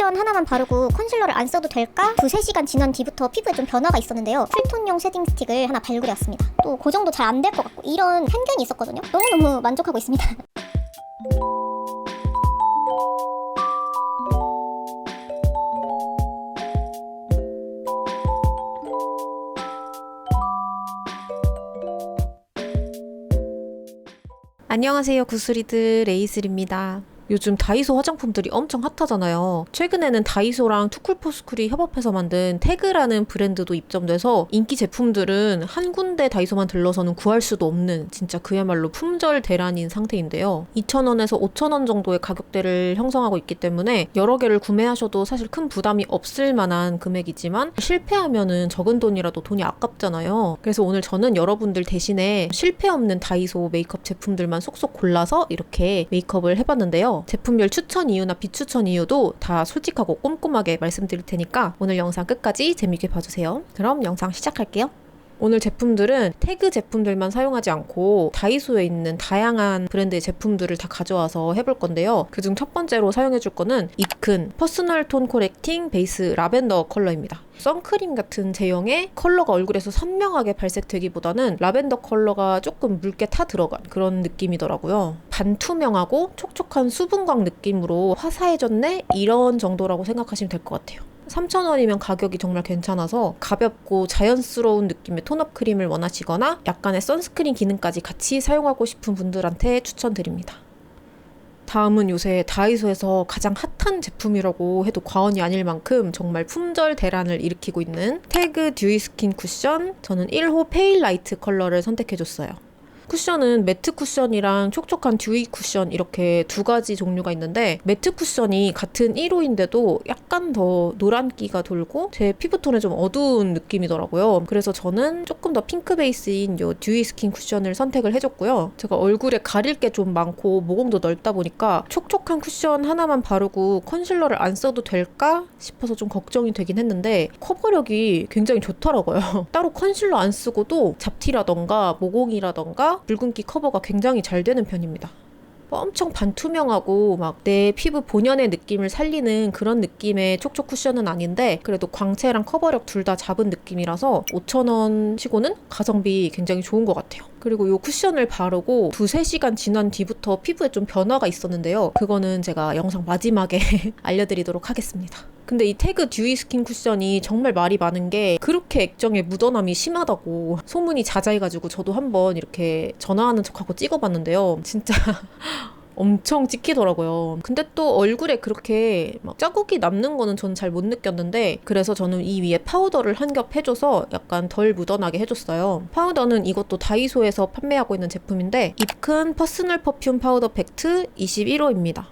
쿠션 하나만 바르고 컨실러를 안 써도 될까? 2~3시간 지난 뒤부터 피부에 좀 변화가 있었는데요. 쿨톤용 쉐딩 스틱을 하나 발굴해 왔습니다. 또 고정도 잘 안 될 것 같고 이런 편견이 있었거든요. 너무너무 만족하고 있습니다. 안녕하세요, 구슬이들. 에이슬입니다. 요즘 다이소 화장품들이 엄청 핫하잖아요. 최근에는 다이소랑 투쿨포스쿨이 협업해서 만든 태그라는 브랜드도 입점돼서 인기 제품들은 한 군데 다이소만 들러서는 구할 수도 없는 진짜 그야말로 품절 대란인 상태인데요. 2,000원에서 5,000원 정도의 가격대를 형성하고 있기 때문에 여러 개를 구매하셔도 사실 큰 부담이 없을 만한 금액이지만 실패하면은 적은 돈이라도 돈이 아깝잖아요. 그래서 오늘 저는 여러분들 대신에 실패 없는 다이소 메이크업 제품들만 쏙쏙 골라서 이렇게 메이크업을 해봤는데요. 제품별 추천 이유나 비추천 이유도 다 솔직하고 꼼꼼하게 말씀드릴 테니까 오늘 영상 끝까지 재밌게 봐주세요. 그럼 영상 시작할게요. 오늘 제품들은 태그 제품들만 사용하지 않고 다이소에 있는 다양한 브랜드의 제품들을 다 가져와서 해볼 건데요. 그중 첫 번째로 사용해줄 거는 입큰 퍼스널 톤 코렉팅 베이스 라벤더 컬러입니다. 선크림 같은 제형의 컬러가 얼굴에서 선명하게 발색되기보다는 라벤더 컬러가 조금 묽게 타 들어간 그런 느낌이더라고요. 반투명하고 촉촉한 수분광 느낌으로 화사해졌네? 이런 정도라고 생각하시면 될 것 같아요. 3,000원이면 가격이 정말 괜찮아서 가볍고 자연스러운 느낌의 톤업 크림을 원하시거나 약간의 선스크린 기능까지 같이 사용하고 싶은 분들한테 추천드립니다. 다음은 요새 다이소에서 가장 핫한 제품이라고 해도 과언이 아닐 만큼 정말 품절 대란을 일으키고 있는 태그 듀이 스킨 쿠션. 저는 1호 페일 라이트 컬러를 선택해줬어요. 쿠션은 매트 쿠션이랑 촉촉한 듀이 쿠션 이렇게 두 가지 종류가 있는데 매트 쿠션이 같은 1호인데도 약간 더 노란기가 돌고 제 피부톤에 좀 어두운 느낌이더라고요. 그래서 저는 조금 더 핑크 베이스인 요 듀이 스킨 쿠션을 선택을 해줬고요. 제가 얼굴에 가릴 게 좀 많고 모공도 넓다 보니까 촉촉한 쿠션 하나만 바르고 컨실러를 안 써도 될까 싶어서 좀 걱정이 되긴 했는데 커버력이 굉장히 좋더라고요. 따로 컨실러 안 쓰고도 잡티라던가 모공이라던가 붉은기 커버가 굉장히 잘 되는 편입니다. 엄청 반투명하고 막 내 피부 본연의 느낌을 살리는 그런 느낌의 촉촉 쿠션은 아닌데 그래도 광채랑 커버력 둘 다 잡은 느낌이라서 5,000원 치고는 가성비 굉장히 좋은 것 같아요. 그리고 이 쿠션을 바르고 2~3시간 지난 뒤부터 피부에 좀 변화가 있었는데요. 그거는 제가 영상 마지막에 알려드리도록 하겠습니다. 근데 이 태그 듀이 스킨 쿠션이 정말 말이 많은 게 그렇게 액정에 묻어남이 심하다고 소문이 자자해가지고 저도 한번 이렇게 전화하는 척하고 찍어봤는데요. 진짜 엄청 찍히더라고요. 근데 또 얼굴에 그렇게 막 자국이 남는 거는 저는 잘 못 느꼈는데 그래서 저는 이 위에 파우더를 한 겹 해줘서 약간 덜 묻어나게 해줬어요. 파우더는 이것도 다이소에서 판매하고 있는 제품인데 입큰 퍼스널 퍼퓸 파우더 팩트 21호입니다.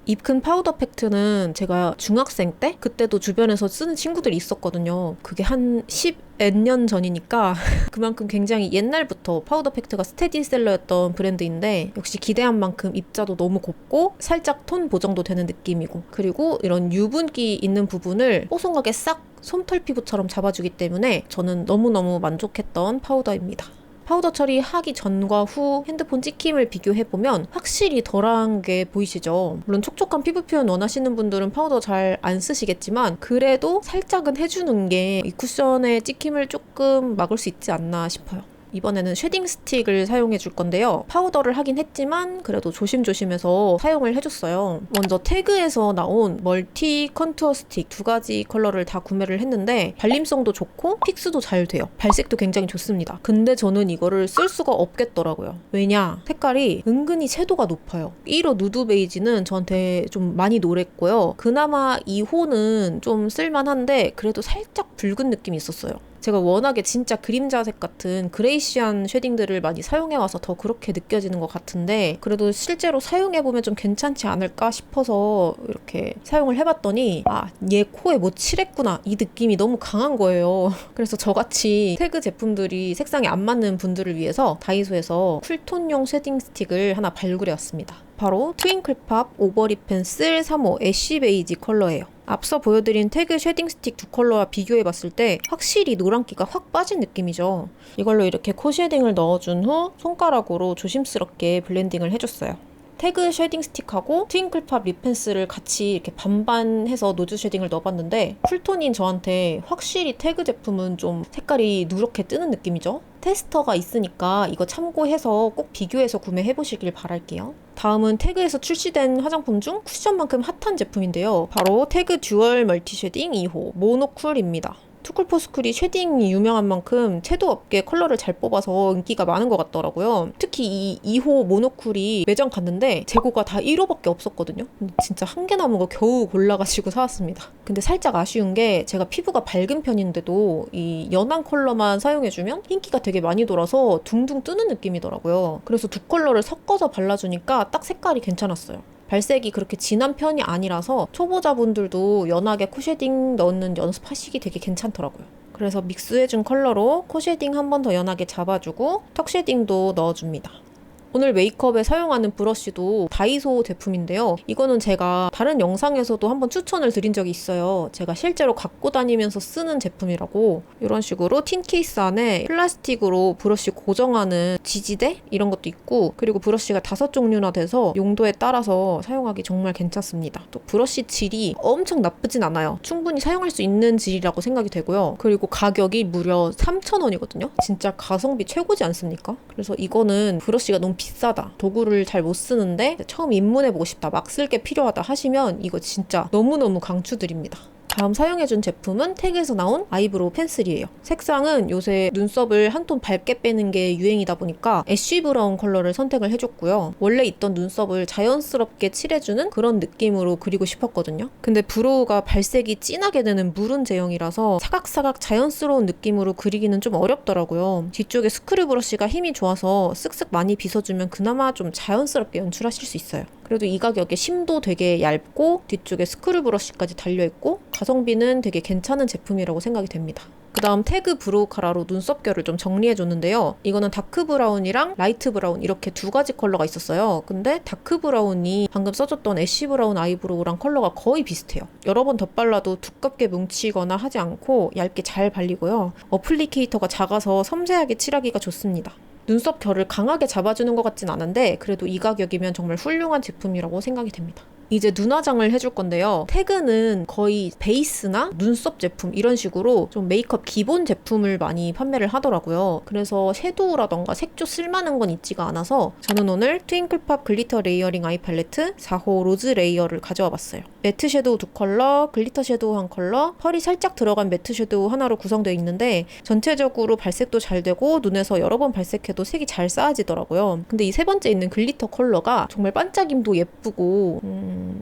입큰 파우더 팩트는 제가 중학생 때 그때도 주변에서 쓰는 친구들이 있었거든요. 그게 한 10몇 년 전이니까 그만큼 굉장히 옛날부터 파우더 팩트가 스테디셀러였던 브랜드인데 역시 기대한 만큼 입자도 너무 곱고 살짝 톤 보정도 되는 느낌이고 그리고 이런 유분기 있는 부분을 뽀송하게 싹 솜털 피부처럼 잡아주기 때문에 저는 너무너무 만족했던 파우더입니다. 파우더 처리하기 전과 후 핸드폰 찍힘을 비교해보면 확실히 덜한 게 보이시죠? 물론 촉촉한 피부 표현 원하시는 분들은 파우더 잘 안 쓰시겠지만 그래도 살짝은 해주는 게 이 쿠션의 찍힘을 조금 막을 수 있지 않나 싶어요. 이번에는 쉐딩 스틱을 사용해 줄 건데요. 파우더를 하긴 했지만 그래도 조심조심해서 사용을 해줬어요. 먼저 태그에서 나온 멀티 컨투어 스틱 두 가지 컬러를 다 구매를 했는데 발림성도 좋고 픽스도 잘 돼요. 발색도 굉장히 좋습니다. 근데 저는 이거를 쓸 수가 없겠더라고요. 왜냐? 색깔이 은근히 채도가 높아요. 1호 누드 베이지는 저한테 좀 많이 노랬고요. 그나마 2호는 좀 쓸만한데 그래도 살짝 붉은 느낌이 있었어요. 제가 워낙에 진짜 그림자색 같은 그레이시한 쉐딩들을 많이 사용해와서 더 그렇게 느껴지는 것 같은데 그래도 실제로 사용해보면 좀 괜찮지 않을까 싶어서 이렇게 사용을 해봤더니 얘 코에 뭐 칠했구나 이 느낌이 너무 강한 거예요. 그래서 저같이 태그 제품들이 색상이 안 맞는 분들을 위해서 다이소에서 쿨톤용 쉐딩 스틱을 하나 발굴해왔습니다. 바로 트윙클팝 오버립 펜슬 3호 애쉬 베이지 컬러예요. 앞서 보여드린 태그 쉐딩 스틱 두 컬러와 비교해봤을 때 확실히 노란기가 확 빠진 느낌이죠. 이걸로 이렇게 코 쉐딩을 넣어준 후 손가락으로 조심스럽게 블렌딩을 해줬어요. 태그 쉐딩 스틱하고 트윙클팝 립 펜슬을 같이 이렇게 반반 해서 노즈 쉐딩을 넣어봤는데 쿨톤인 저한테 확실히 태그 제품은 좀 색깔이 누렇게 뜨는 느낌이죠. 테스터가 있으니까 이거 참고해서 꼭 비교해서 구매해보시길 바랄게요. 다음은 태그에서 출시된 화장품 중 쿠션만큼 핫한 제품인데요. 바로 태그 듀얼 멀티 쉐딩 2호 모노쿨입니다. 투쿨포스쿨이 쉐딩이 유명한 만큼 채도 업계 컬러를 잘 뽑아서 인기가 많은 것 같더라고요. 특히 이 2호 모노쿨이 매장 갔는데 재고가 다 1호밖에 없었거든요. 진짜 한 개 남은 거 겨우 골라가지고 사왔습니다. 근데 살짝 아쉬운 게 제가 피부가 밝은 편인데도 이 연한 컬러만 사용해주면 인기가 되게 많이 돌아서 둥둥 뜨는 느낌이더라고요. 그래서 두 컬러를 섞어서 발라주니까 딱 색깔이 괜찮았어요. 발색이 그렇게 진한 편이 아니라서 초보자분들도 연하게 코쉐딩 넣는 연습하시기 되게 괜찮더라고요. 그래서 믹스해준 컬러로 코쉐딩 한 번 더 연하게 잡아주고 턱 쉐딩도 넣어줍니다. 오늘 메이크업에 사용하는 브러쉬도 다이소 제품인데요. 이거는 제가 다른 영상에서도 한번 추천을 드린 적이 있어요. 제가 실제로 갖고 다니면서 쓰는 제품이라고. 이런 식으로 틴 케이스 안에 플라스틱으로 브러쉬 고정하는 지지대? 이런 것도 있고, 그리고 브러쉬가 5종류나 돼서 용도에 따라서 사용하기 정말 괜찮습니다. 또 브러쉬 질이 엄청 나쁘진 않아요. 충분히 사용할 수 있는 질이라고 생각이 되고요. 그리고 가격이 무려 3,000원이거든요. 진짜 가성비 최고지 않습니까? 그래서 이거는 브러쉬가 너무 비싸다, 도구를 잘 못 쓰는데 처음 입문해보고 싶다, 막 쓸 게 필요하다 하시면 이거 진짜 너무너무 강추드립니다. 다음 사용해준 제품은 태그에서 나온 아이브로우 펜슬이에요. 색상은 요새 눈썹을 한 톤 밝게 빼는 게 유행이다 보니까 애쉬 브라운 컬러를 선택을 해줬고요. 원래 있던 눈썹을 자연스럽게 칠해주는 그런 느낌으로 그리고 싶었거든요. 근데 브로우가 발색이 진하게 되는 무른 제형이라서 사각사각 자연스러운 느낌으로 그리기는 좀 어렵더라고요. 뒤쪽에 스크류 브러쉬가 힘이 좋아서 쓱쓱 많이 빗어주면 그나마 좀 자연스럽게 연출하실 수 있어요. 그래도 이 가격에 심도 되게 얇고 뒤쪽에 스크류 브러쉬까지 달려있고 가성비는 되게 괜찮은 제품이라고 생각이 됩니다. 그 다음 태그 브로우 카라로 눈썹결을 좀 정리해줬는데요. 이거는 다크 브라운이랑 라이트 브라운 이렇게 두 가지 컬러가 있었어요. 근데 다크 브라운이 방금 써줬던 애쉬 브라운 아이브로우랑 컬러가 거의 비슷해요. 여러 번 덧발라도 두껍게 뭉치거나 하지 않고 얇게 잘 발리고요. 어플리케이터가 작아서 섬세하게 칠하기가 좋습니다. 눈썹 결을 강하게 잡아주는 것 같진 않은데 그래도 이 가격이면 정말 훌륭한 제품이라고 생각이 됩니다. 이제 눈화장을 해줄 건데요. 태그는 거의 베이스나 눈썹 제품 이런 식으로 좀 메이크업 기본 제품을 많이 판매를 하더라고요. 그래서 섀도우라던가 색조 쓸만한 건 있지가 않아서 저는 오늘 트윙클팝 글리터 레이어링 아이 팔레트 4호 로즈 레이어를 가져와 봤어요. 매트 섀도우 2컬러, 글리터 섀도우 1컬러, 펄이 살짝 들어간 매트 섀도우 하나로 구성되어 있는데 전체적으로 발색도 잘 되고 눈에서 여러 번 발색해도 색이 잘 쌓아지더라고요. 근데 이 세 번째 있는 글리터 컬러가 정말 반짝임도 예쁘고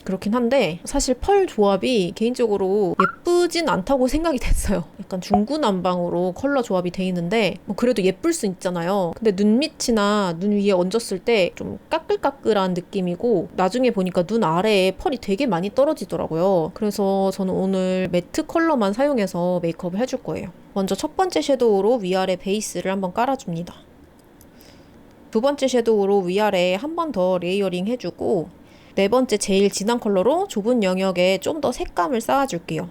그렇긴 한데 사실 펄 조합이 개인적으로 예쁘진 않다고 생각이 됐어요. 약간 중구난방으로 컬러 조합이 돼 있는데 뭐 그래도 예쁠 수 있잖아요. 근데 눈 밑이나 눈 위에 얹었을 때 좀 까끌까끌한 느낌이고 나중에 보니까 눈 아래에 펄이 되게 많이 떨어지더라고요. 그래서 저는 오늘 매트 컬러만 사용해서 메이크업을 해줄 거예요. 먼저 첫 번째 섀도우로 위아래 베이스를 한번 깔아줍니다. 두 번째 섀도우로 위아래에 한 번 더 레이어링 해주고 네 번째 제일 진한 컬러로 좁은 영역에 좀 더 색감을 쌓아줄게요.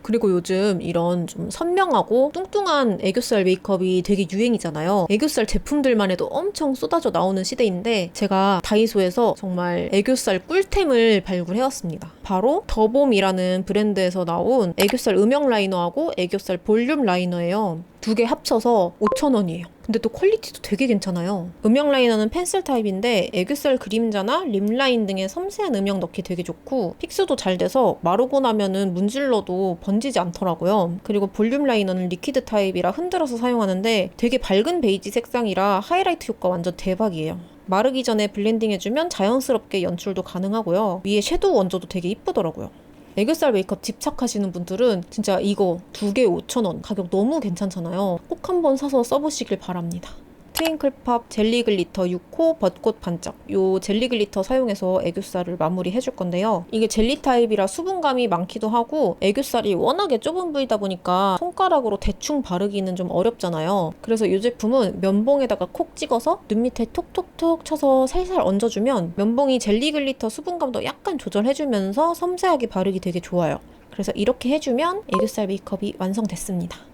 그리고 요즘 이런 좀 선명하고 뚱뚱한 애교살 메이크업이 되게 유행이잖아요. 애교살 제품들만 해도 엄청 쏟아져 나오는 시대인데 제가 다이소에서 정말 애교살 꿀템을 발굴해왔습니다. 바로 더봄이라는 브랜드에서 나온 애교살 음영 라이너하고 애교살 볼륨 라이너예요. 두 개 합쳐서 5,000원이에요. 근데 또 퀄리티도 되게 괜찮아요. 음영 라이너는 펜슬 타입인데 애교살 그림자나 립라인 등의 섬세한 음영 넣기 되게 좋고 픽스도 잘 돼서 마르고 나면은 문질러도 번지지 않더라고요. 그리고 볼륨 라이너는 리퀴드 타입이라 흔들어서 사용하는데 되게 밝은 베이지 색상이라 하이라이트 효과 완전 대박이에요. 마르기 전에 블렌딩 해주면 자연스럽게 연출도 가능하고요. 위에 섀도우 얹어도 되게 이쁘더라고요. 애교살 메이크업 집착하시는 분들은 진짜 이거 두 개 5,000원 가격 너무 괜찮잖아요. 꼭 한번 사서 써보시길 바랍니다. 트윙클팝 젤리 글리터 6호 벚꽃 반짝, 요 젤리 글리터 사용해서 애교살을 마무리 해줄 건데요. 이게 젤리 타입이라 수분감이 많기도 하고 애교살이 워낙에 좁은 부위다 보니까 손가락으로 대충 바르기는 좀 어렵잖아요. 그래서 이 제품은 면봉에다가 콕 찍어서 눈 밑에 톡톡톡 쳐서 살살 얹어주면 면봉이 젤리 글리터 수분감도 약간 조절해주면서 섬세하게 바르기 되게 좋아요. 그래서 이렇게 해주면 애교살 메이크업이 완성됐습니다.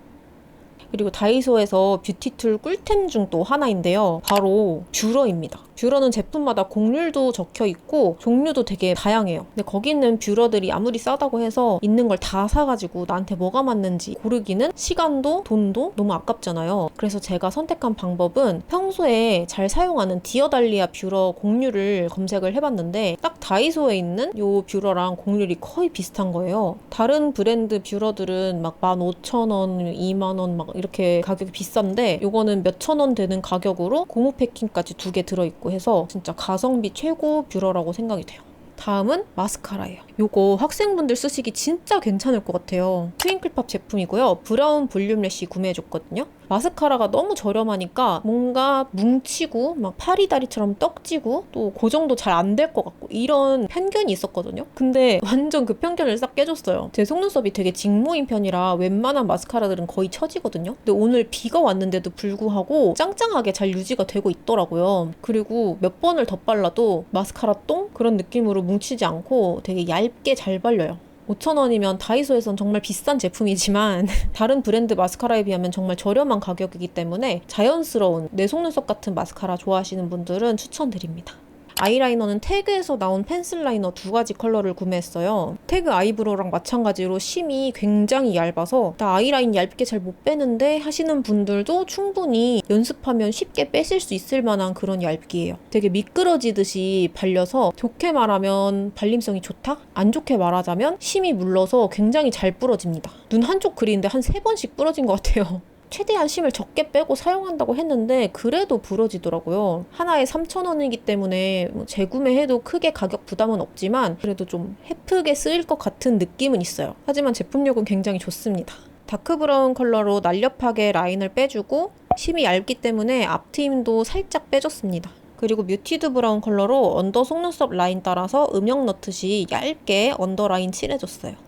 그리고 다이소에서 뷰티툴 꿀템 중 또 하나인데요. 바로 뷰러입니다. 뷰러는 제품마다 곡률도 적혀 있고 종류도 되게 다양해요. 근데 거기 있는 뷰러들이 아무리 싸다고 해서 있는 걸 다 사가지고 나한테 뭐가 맞는지 고르기는 시간도 돈도 너무 아깝잖아요. 그래서 제가 선택한 방법은 평소에 잘 사용하는 디어달리아 뷰러 곡률을 검색을 해봤는데 딱 다이소에 있는 요 뷰러랑 곡률이 거의 비슷한 거예요. 다른 브랜드 뷰러들은 막 15,000원, 2만원 막 이렇게 가격이 비싼데 요거는 몇천 원 되는 가격으로 고무 패킹까지 2개 들어있고 해서 진짜 가성비 최고 뷰러라고 생각이 돼요. 다음은 마스카라예요. 요거 학생분들 쓰시기 진짜 괜찮을 것 같아요. 트윙클팝 제품이고요. 브라운 볼륨 래쉬 구매해줬거든요. 마스카라가 너무 저렴하니까 뭔가 뭉치고 막 파리다리처럼 떡지고 또 고정도 잘 안 될 것 같고 이런 편견이 있었거든요. 근데 완전 그 편견을 싹 깨줬어요. 제 속눈썹이 되게 직모인 편이라 웬만한 마스카라들은 거의 처지거든요. 근데 오늘 비가 왔는데도 불구하고 짱짱하게 잘 유지가 되고 있더라고요. 그리고 몇 번을 더 발라도 마스카라 똥? 그런 느낌으로 뭉치지 않고 되게 얇게 잘 발려요. 5,000원이면 다이소에선 정말 비싼 제품이지만 다른 브랜드 마스카라에 비하면 정말 저렴한 가격이기 때문에 자연스러운 내 속눈썹 같은 마스카라 좋아하시는 분들은 추천드립니다. 아이라이너는 태그에서 나온 펜슬 라이너 2가지 컬러를 구매했어요. 태그 아이브로우랑 마찬가지로 심이 굉장히 얇아서 나 아이라인 얇게 잘 못 빼는데 하시는 분들도 충분히 연습하면 쉽게 빼실 수 있을 만한 그런 얇기예요. 되게 미끄러지듯이 발려서 좋게 말하면 발림성이 좋다? 안 좋게 말하자면 심이 물러서 굉장히 잘 부러집니다. 눈 한쪽 그리는데 한 3번씩 부러진 것 같아요. 최대한 심을 적게 빼고 사용한다고 했는데 그래도 부러지더라고요. 하나에 3,000원이기 때문에 재구매해도 크게 가격 부담은 없지만 그래도 좀 헤프게 쓰일 것 같은 느낌은 있어요. 하지만 제품력은 굉장히 좋습니다. 다크브라운 컬러로 날렵하게 라인을 빼주고 심이 얇기 때문에 앞트임도 살짝 빼줬습니다. 그리고 뮤티드 브라운 컬러로 언더 속눈썹 라인 따라서 음영 넣듯이 얇게 언더라인 칠해줬어요.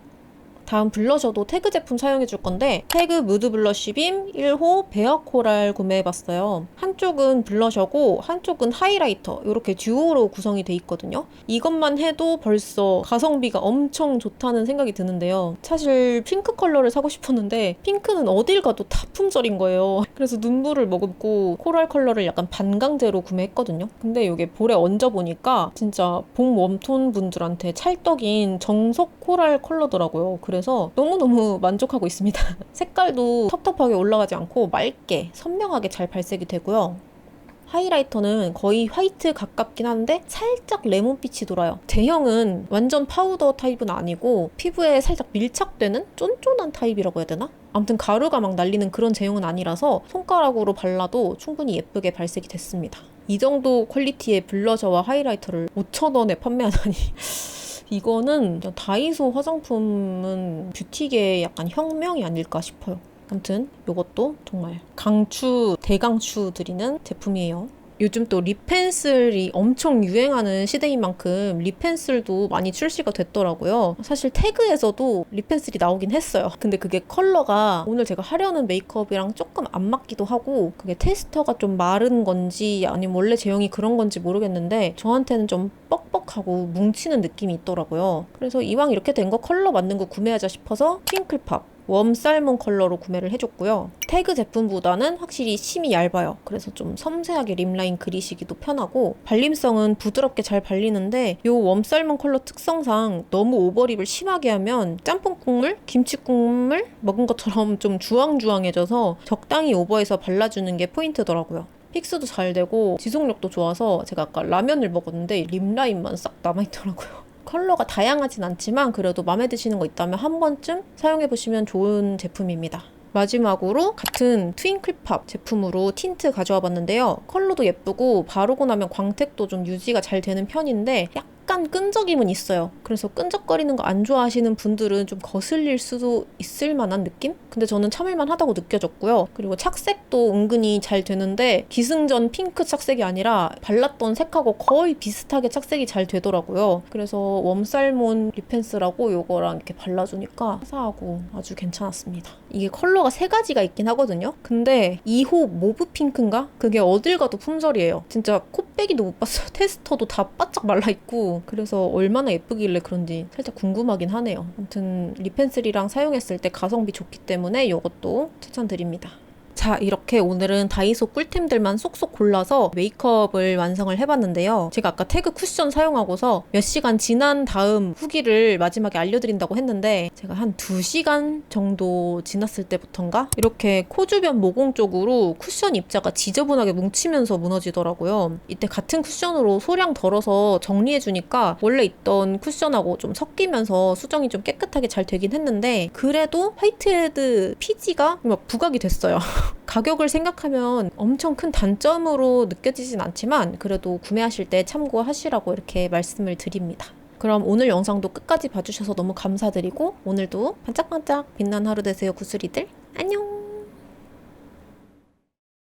다음 블러셔도 태그 제품 사용해줄 건데 태그 무드 블러쉬 빔 1호 베어 코랄 구매해봤어요. 한쪽은 블러셔고 한쪽은 하이라이터 이렇게 듀오로 구성이 돼 있거든요. 이것만 해도 벌써 가성비가 엄청 좋다는 생각이 드는데요. 사실 핑크 컬러를 사고 싶었는데 핑크는 어딜 가도 다 품절인 거예요. 그래서 눈물을 머금고 코랄 컬러를 약간 반강제로 구매했거든요. 근데 이게 볼에 얹어보니까 진짜 봄 웜톤 분들한테 찰떡인 정석 코랄 컬러더라고요. 그래서 너무너무 만족하고 있습니다. 색깔도 텁텁하게 올라가지 않고 맑게 선명하게 잘 발색이 되고요. 하이라이터는 거의 화이트 가깝긴 한데 살짝 레몬빛이 돌아요. 제형은 완전 파우더 타입은 아니고 피부에 살짝 밀착되는 쫀쫀한 타입이라고 해야 되나? 아무튼 가루가 막 날리는 그런 제형은 아니라서 손가락으로 발라도 충분히 예쁘게 발색이 됐습니다. 이 정도 퀄리티의 블러셔와 하이라이터를 5,000원에 판매하다니 이거는 다이소 화장품은 뷰티계의 약간 혁명이 아닐까 싶어요. 아무튼 이것도 정말 강추, 대강추 드리는 제품이에요. 요즘 또 립펜슬이 엄청 유행하는 시대인 만큼 립펜슬도 많이 출시가 됐더라고요. 사실 태그에서도 립펜슬이 나오긴 했어요. 근데 그게 컬러가 오늘 제가 하려는 메이크업이랑 조금 안 맞기도 하고 그게 테스터가 좀 마른 건지 아니면 원래 제형이 그런 건지 모르겠는데 저한테는 좀 뻑뻑하고 뭉치는 느낌이 있더라고요. 그래서 이왕 이렇게 된 거 컬러 맞는 거 구매하자 싶어서 핑클팝 웜 살몬 컬러로 구매를 해줬고요. 태그 제품보다는 확실히 심이 얇아요. 그래서 좀 섬세하게 립라인 그리시기도 편하고 발림성은 부드럽게 잘 발리는데 이 웜 살몬 컬러 특성상 너무 오버립을 심하게 하면 짬뽕 국물, 김치 국물 먹은 것처럼 좀 주황주황해져서 적당히 오버해서 발라주는 게 포인트더라고요. 픽스도 잘 되고 지속력도 좋아서 제가 아까 라면을 먹었는데 립라인만 싹 남아있더라고요. 컬러가 다양하진 않지만 그래도 마음에 드시는 거 있다면 한 번쯤 사용해보시면 좋은 제품입니다. 마지막으로 같은 트윙클팝 제품으로 틴트 가져와 봤는데요. 컬러도 예쁘고 바르고 나면 광택도 좀 유지가 잘 되는 편인데 약간 끈적임은 있어요. 그래서 끈적거리는 거 안 좋아하시는 분들은 좀 거슬릴 수도 있을 만한 느낌? 근데 저는 참을만 하다고 느껴졌고요. 그리고 착색도 은근히 잘 되는데 기승전 핑크 착색이 아니라 발랐던 색하고 거의 비슷하게 착색이 잘 되더라고요. 그래서 웜살몬 립펜슬하고 요거랑 이렇게 발라주니까 화사하고 아주 괜찮았습니다. 이게 컬러가 3가지가 있긴 하거든요. 근데 2호 모브 핑크인가? 그게 어딜 가도 품절이에요. 진짜 코빼기도 못 봤어요. 테스터도 다 바짝 말라있고 그래서 얼마나 예쁘길래 그런지 살짝 궁금하긴 하네요. 아무튼 립펜슬이랑 사용했을 때 가성비 좋기 때문에 이것도 추천드립니다. 자, 이렇게 오늘은 다이소 꿀템들만 쏙쏙 골라서 메이크업을 완성을 해봤는데요. 제가 아까 태그 쿠션 사용하고서 몇 시간 지난 다음 후기를 마지막에 알려드린다고 했는데 제가 한 2시간 정도 지났을 때부터인가? 이렇게 코 주변 모공 쪽으로 쿠션 입자가 지저분하게 뭉치면서 무너지더라고요. 이때 같은 쿠션으로 소량 덜어서 정리해주니까 원래 있던 쿠션하고 좀 섞이면서 수정이 좀 깨끗하게 잘 되긴 했는데 그래도 화이트헤드 피지가 막 부각이 됐어요. 가격을 생각하면 엄청 큰 단점으로 느껴지진 않지만 그래도 구매하실 때 참고하시라고 이렇게 말씀을 드립니다. 그럼 오늘 영상도 끝까지 봐주셔서 너무 감사드리고 오늘도 반짝반짝 빛난 하루 되세요, 구슬이들. 안녕!